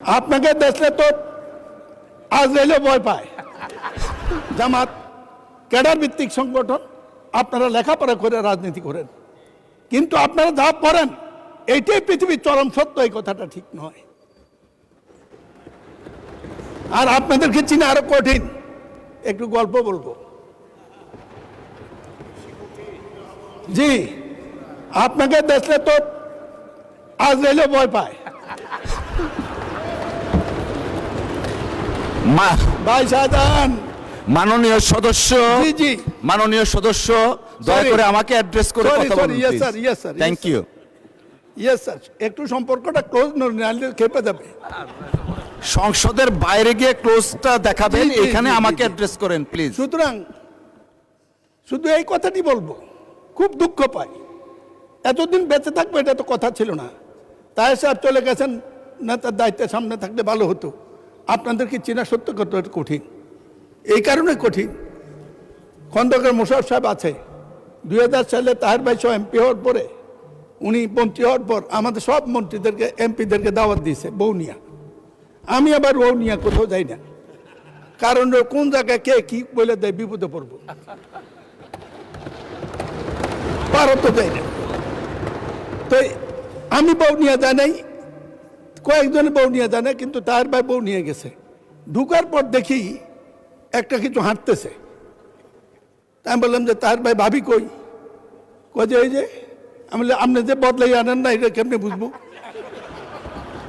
আপনাকে দেখলে তো আজরাইলে ভয় পায়। জামাত ক্যাডার ভিত্তিক সংগঠন, আপনারা লেখাপড়া করে রাজনীতি করেন, কিন্তু আপনারা যা পড়েন এইটাই পৃথিবীর চরম সত্য, এই কথাটা ঠিক নয়। আর আপনাদেরকে চিনে আরো কঠিন। একটু গল্প বলবো। জি, আপনাকে দেখলে তো আজরাইলে ভয় পায়। ভাই শাহজাহান, মাননীয় সদস্য, জি জি, মাননীয় সদস্য, দয়া করে আমাকে অ্যাড্রেস করে কথা বলুন। Yes sir, yes sir, thank you. Yes sir, একটু সম্পর্কটা ক্লোজ নাহলে খেপে যাবে। সংসদের বাইরে গিয়ে ক্লোজটা দেখাবেন, জি, জি, এখানে জি, জি, আমাকে জি। অ্যাড্রেস করেন প্লিজ। সুতরাং শুধু এই কথাটি বলবো, খুব দুঃখ পাই, এতদিন বেঁচে থাকবো এটা তো কথা ছিল না। তাই সাহেব চলে গেছেন, নেতার দায়িত্বের সামনে থাকলে ভালো হতো। আপনাদেরকে চেনা সত্য কত কঠিন, এই কারণে কঠিন। খন্দকার মোশাররফ সাহেব আছে, 2000 সালে তাহের ভাই সহ এমপি হওয়ার পরে, উনি মন্ত্রী হওয়ার পর আমাদের সব মন্ত্রীদেরকে, এমপিদেরকে দাওয়াত দিয়েছে বৌনিয়া। আমি আবার বৌনিয়া কোথাও যাই না, কারণ কোন জায়গায় কে কি বলে দেয় বিপদে পড়বো, ভারত যাই না। তো আমি বৌনিয়া যাই নাই, কয়েকজনে বৌনিয়া জানে, কিন্তু তার ভাই বৌনিয়া গেছে। ঢুকার পর দেখি একটা কিছু হাঁটতেছে। আমি বললাম যে তার ভাই ভাবি কই? কই যে ওই যে। আমি বললাম আপনি যে বদলাই আনেন না, এটা কেমনে বুঝবো?